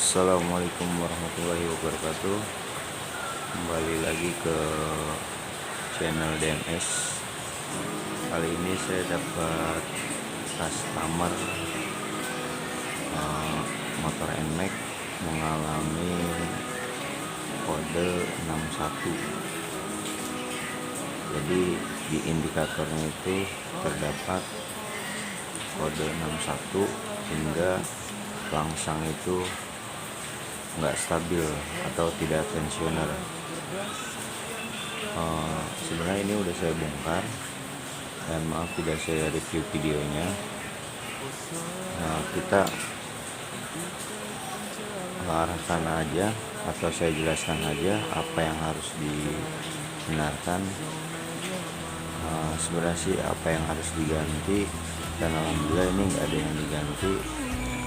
Assalamualaikum warahmatullahi wabarakatuh. Kembali lagi ke channel DMS. Kali ini saya dapat customer motor NMAX mengalami kode 61. Jadi di indikatornya itu terdapat kode 61 hingga langsang itu nggak stabil atau tidak tensioner. Sebenarnya ini udah saya bongkar dan maaf tidak saya review videonya. Kita ke arah sana aja, atau saya jelaskan aja apa yang harus dibenarkan. Sebenarnya sih apa yang harus diganti, dan alhamdulillah ini nggak ada yang diganti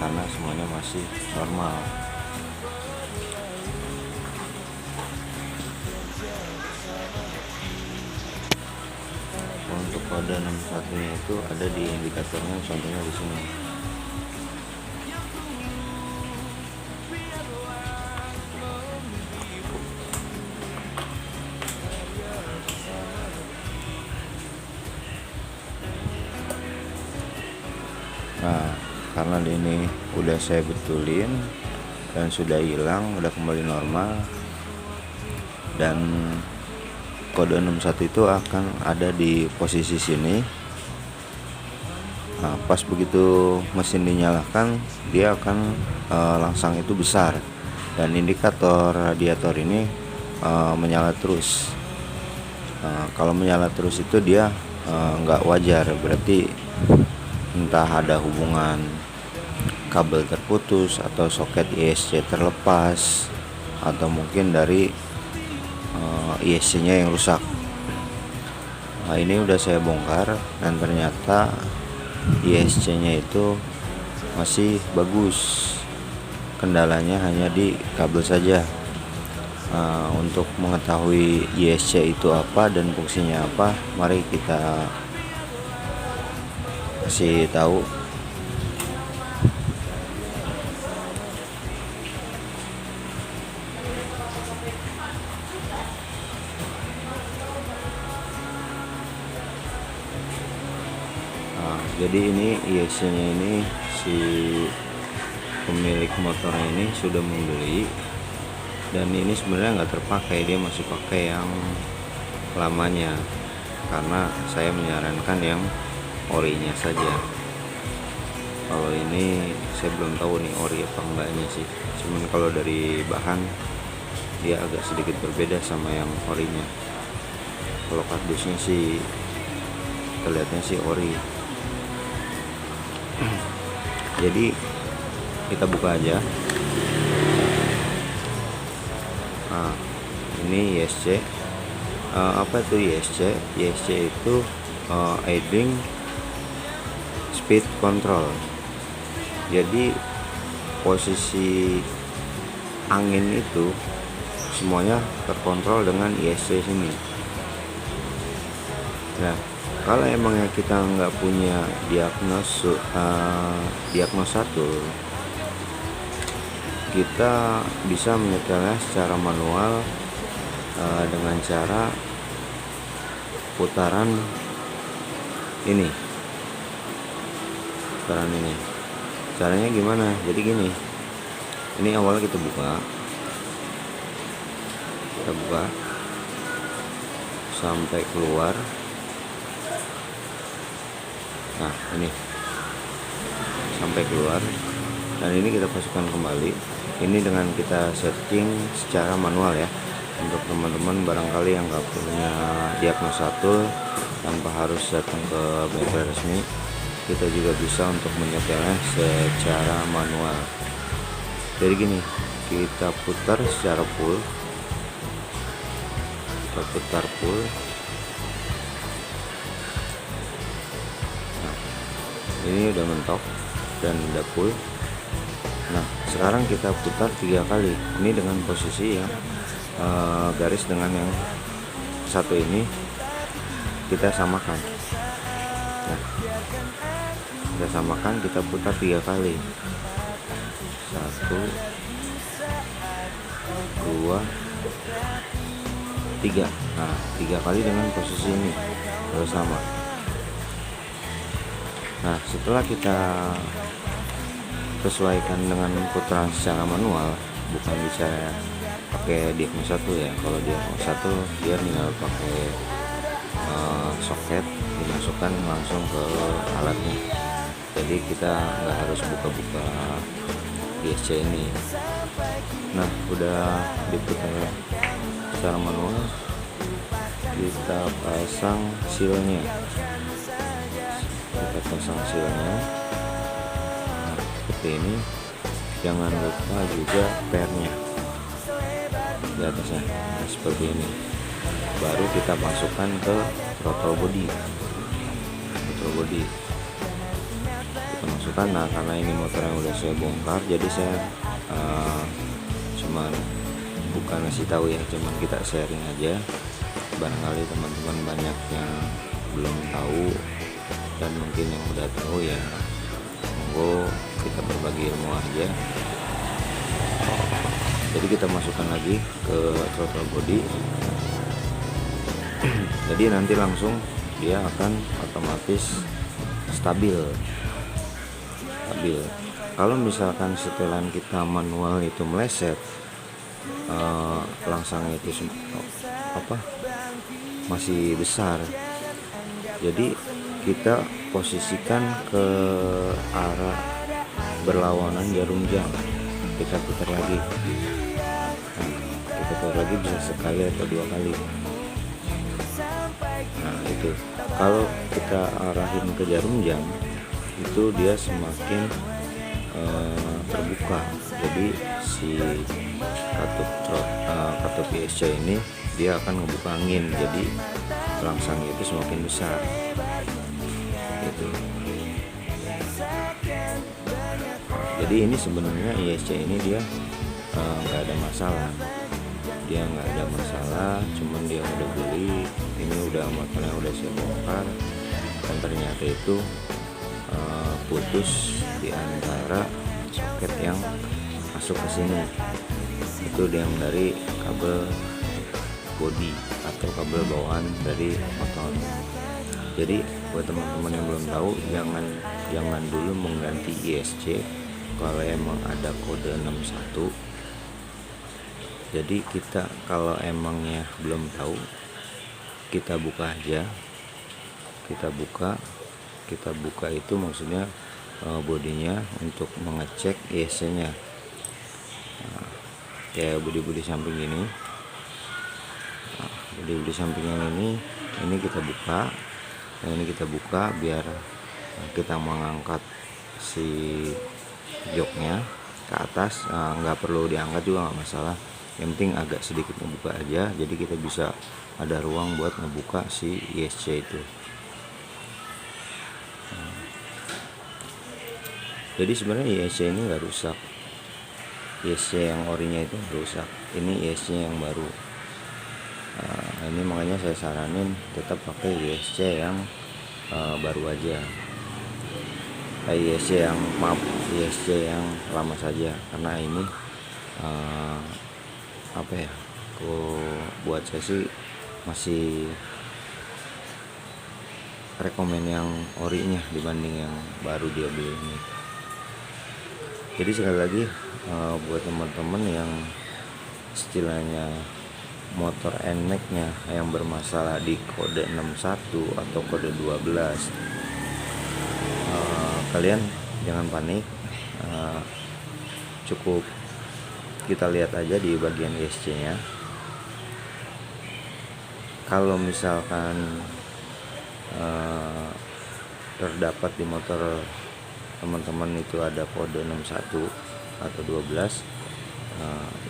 karena semuanya masih normal. Untuk kode 61 nya itu ada di indikatornya, contohnya di sini. Nah, karena ini udah saya betulin dan sudah hilang, udah kembali normal, dan kode 61 itu akan ada di posisi sini. Nah, pas begitu mesin dinyalakan, dia akan langsang itu besar, dan indikator radiator ini menyala terus. Kalau menyala terus itu dia nggak wajar, berarti entah ada hubungan kabel terputus atau soket ISC terlepas, atau mungkin dari ISC nya yang rusak. Nah, ini udah saya bongkar dan ternyata ISC nya itu masih bagus, kendalanya hanya di kabel saja. Untuk mengetahui ISC itu apa dan fungsinya apa, mari kita kasih tahu. Jadi ini ISC nya ini, si pemilik motornya ini sudah membeli, dan ini sebenarnya nggak terpakai, dia masih pakai yang lamanya, karena saya menyarankan yang orinya saja. Kalau ini saya belum tahu nih ori apa enggaknya sih, cuman kalau dari bahan dia agak sedikit berbeda sama yang orinya. Kalau kardusnya sih terlihatnya sih ori. Jadi kita buka aja. Nah, ini ISC. Apa itu ISC? ISC itu idling speed control. Jadi posisi angin itu semuanya terkontrol dengan ISC sini. Nah, kalau emangnya kita nggak punya diagnosa tool, kita bisa menyetelnya secara manual dengan cara putaran ini. Caranya gimana? Jadi gini, ini awalnya kita buka sampai keluar. Nah, ini sampai keluar, dan ini kita pasukkan kembali. Ini dengan kita setting secara manual ya. Untuk teman-teman barangkali yang nggak punya diagnosa tool, tanpa harus datang ke bengkel resmi, kita juga bisa untuk menyetelnya secara manual. Jadi gini, kita putar secara full, ini udah mentok dan udah full. Nah, sekarang kita putar 3 kali. Ini dengan posisi yang garis dengan yang satu ini kita samakan. Nah, kita putar 3 kali. 1 2, 3. Nah, 3 kali dengan posisi ini harus sama. Nah, setelah kita sesuaikan dengan putaran secara manual, bukan bisa pakai diagnos 1 ya. Kalau diagnos 1 dia tinggal pakai soket dimasukkan langsung ke alatnya, jadi kita nggak harus buka-buka ISC ini. Nah, udah diputar secara manual, kita pasang sealnya. Nah, seperti ini. Jangan lupa juga pernya di atasnya. Nah, seperti ini. Baru kita masukkan ke throttle body. Kita masukkan. Nah, karena ini motor yang udah saya bongkar, jadi saya cuman bukan ngasih tahu ya, cuman kita sharing aja. Barangkali teman-teman banyak yang belum tahu, dan mungkin yang udah tahu ya monggo kita berbagi ilmu aja. Jadi kita masukkan lagi ke throttle body. Jadi nanti langsung dia akan otomatis stabil. Kalau misalkan setelan kita manual itu meleset, langsangnya itu masih besar, jadi kita posisikan ke arah berlawanan jarum jam, kita putar lagi. Nah, kita putar lagi bisa sekali atau 2 kali. Nah, itu kalau kita arahin ke jarum jam itu dia semakin terbuka, jadi si katup ISC ini dia akan ngebuka angin, jadi langsangnya itu semakin besar gitu. Jadi ini sebenarnya ISC ini dia nggak ada masalah, cuman dia udah beli ini, udah motornya udah saya bongkar, dan ternyata itu putus di antara soket yang masuk ke sini, itu yang dari kabel body atau kabel bawaan dari motor. Jadi buat teman-teman yang belum tahu, jangan dulu mengganti ISC kalau emang ada kode 61. Jadi kita kalau emangnya belum tahu, kita buka aja. Kita buka itu maksudnya bodinya untuk mengecek ISC nya. Nah, kayak bodi samping ini. Bodi samping yang ini kita buka. Ini kita buka biar kita mengangkat si joknya ke atas. Nggak perlu diangkat juga, nggak masalah, yang penting agak sedikit ngebuka aja, jadi kita bisa ada ruang buat ngebuka si ISC itu. Jadi sebenarnya ISC ini nggak rusak, ISC yang orinya itu rusak, ini ISC yang baru. Ini makanya saya saranin tetap pakai ISC yang baru aja. ISC yang lama saja, karena ini buat saya sih masih rekomen yang orinya dibanding yang baru dia beli ini. Jadi sekali lagi buat teman-teman yang istilahnya motor NMAX-nya yang bermasalah di kode 61 atau kode 12, kalian jangan panik, cukup kita lihat aja di bagian ISC nya. Kalau misalkan terdapat di motor teman-teman itu ada kode 61 atau 12,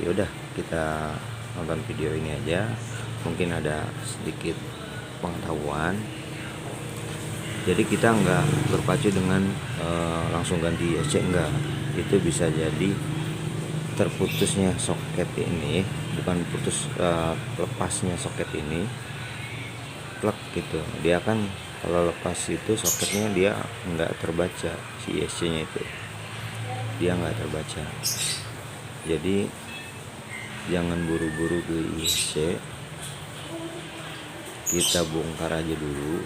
ya udah kita nonton video ini aja, mungkin ada sedikit pengetahuan. Jadi kita nggak berpacu dengan langsung ganti ISC, enggak, itu bisa jadi terputusnya soket ini, bukan putus, lepasnya soket ini plek gitu, dia kan kalau lepas itu soketnya dia nggak terbaca, si ISC nya itu dia nggak terbaca. Jadi jangan buru-buru beli ISC, kita bongkar aja dulu,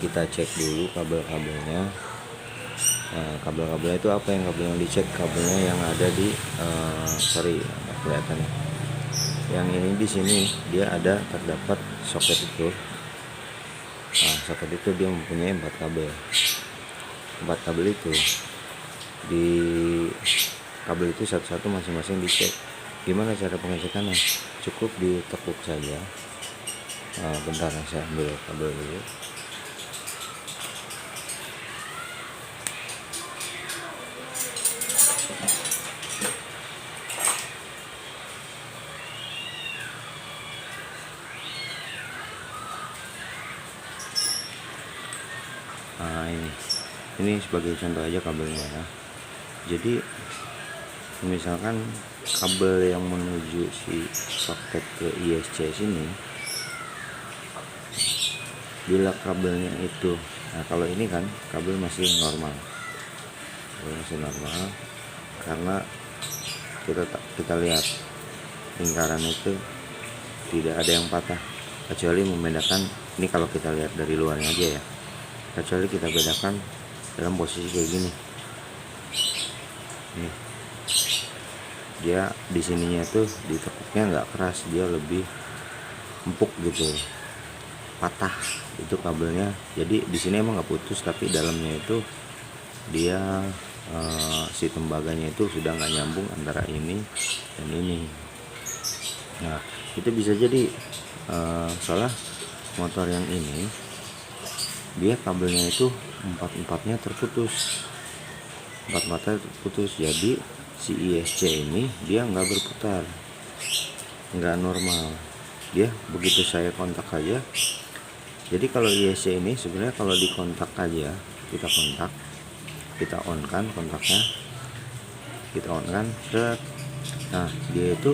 kita cek dulu kabel-kabelnya. Nah, kabel-kabelnya itu apa yang kabel yang dicek? Kabelnya yang ada di kelihatan ya. Yang ini di sini dia ada terdapat soket itu. Nah, soket itu dia mempunyai 4 kabel. 4 kabel itu di kabel itu satu-satu masing-masing dicek. Gimana cara pengecekannya? Cukup ditekuk saja. Bentar, saya ambil kabel dulu. Nah, ini sebagai contoh aja kabelnya ya. Jadi misalkan kabel yang menuju si soket ke ISC sini, bila kabelnya itu, nah kalau ini kan kabel masih normal, karena kita lihat lingkaran itu tidak ada yang patah, kecuali membedakan ini kalau kita lihat dari luarnya aja ya, kecuali kita bedakan dalam posisi kayak gini. Nih, dia di sininya tuh ditekuknya nggak keras, dia lebih empuk gitu, patah itu kabelnya. Jadi di sini emang nggak putus, tapi dalamnya itu dia si tembaganya itu sudah nggak nyambung antara ini dan ini. Nah, itu bisa jadi soalnya motor yang ini dia kabelnya itu empat-empatnya terputus, jadi si ISC ini dia nggak berputar, nggak normal. Dia begitu saya kontak aja. Jadi kalau ISC ini sebenarnya kalau dikontak aja, kita on kan kontaknya, nah dia itu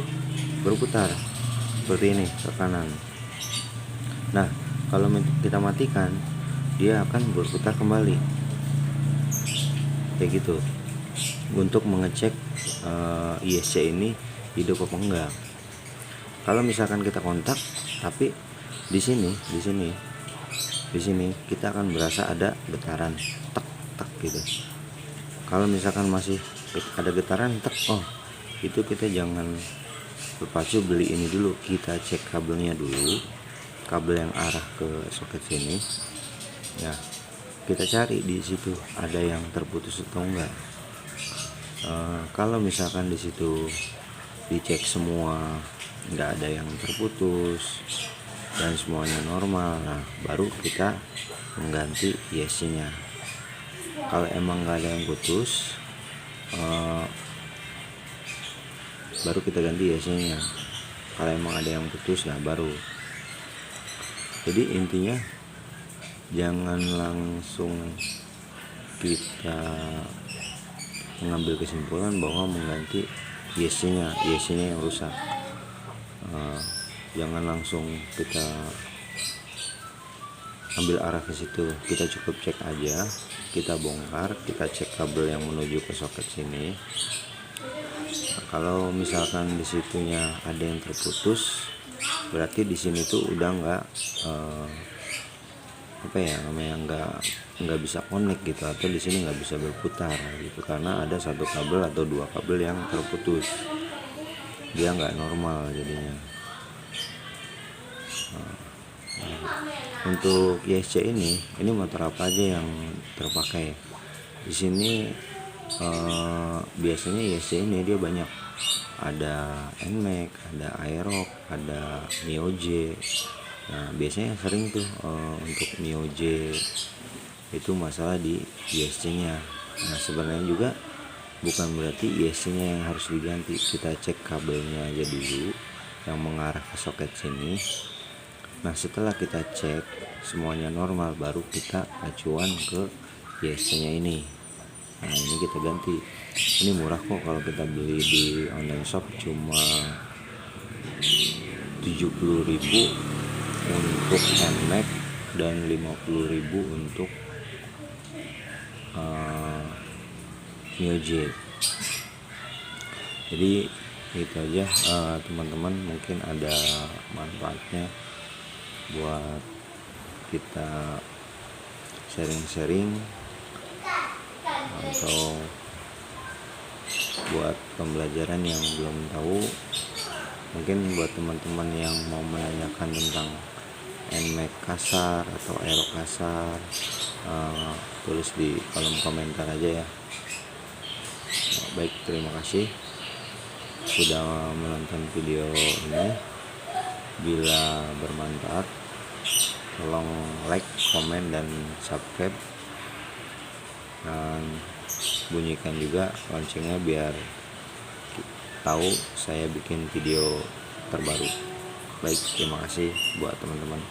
berputar seperti ini ke kanan. Nah, kalau kita matikan, dia akan berputar kembali kayak gitu, untuk mengecek ISC ini hidup apa enggak. Kalau misalkan kita kontak tapi di sini kita akan berasa ada getaran tek tek gitu. Kalau misalkan masih ada getaran tek, oh itu kita jangan berpacu beli ini dulu, kita cek kabelnya dulu, kabel yang arah ke soket sini ya, kita cari di situ ada yang terputus atau enggak. Kalau misalkan di situ dicek semua nggak ada yang terputus dan semuanya normal, nah baru kita mengganti ISC-nya. Kalau emang nggak ada yang putus, baru kita ganti ISC-nya. Kalau emang ada yang putus, ya baru. Jadi intinya jangan langsung kita mengambil kesimpulan bahwa mengganti ISC-nya yang rusak. Jangan langsung kita ambil arah ke situ. Kita cukup cek aja, kita bongkar, kita cek kabel yang menuju ke soket sini. Nah, kalau misalkan di situnya ada yang terputus, berarti di sini tuh udah nggak nggak bisa connect gitu, atau di sini nggak bisa berputar gitu, karena ada satu kabel atau dua kabel yang terputus, dia nggak normal jadinya. Untuk ISC ini motor apa aja yang terpakai di sini? Biasanya ISC ini dia banyak, ada NMAX, ada Aerox, ada Mio J. Nah biasanya sering tuh untuk Mio J itu masalah di ISC-nya. Nah sebenarnya juga bukan berarti ISC-nya yang harus diganti, kita cek kabelnya aja dulu yang mengarah ke soket sini. Nah setelah kita cek semuanya normal, baru kita acuan ke ISC-nya ini. Nah ini kita ganti. Ini murah kok, kalau kita beli di online shop cuma 70.000 untuk NMAX dan 50.000 untuk Mio J. Jadi Itu aja teman-teman, mungkin ada manfaatnya buat kita sharing-sharing atau buat pembelajaran yang belum tahu. Mungkin buat teman-teman yang mau menanyakan tentang nmax kasar atau aero kasar, tulis di kolom komentar aja ya. Baik, terima kasih sudah menonton video ini. Bila bermanfaat, tolong like, komen, dan subscribe, dan bunyikan juga loncengnya biar tahu saya bikin video terbaru. Baik, terima kasih buat teman-teman.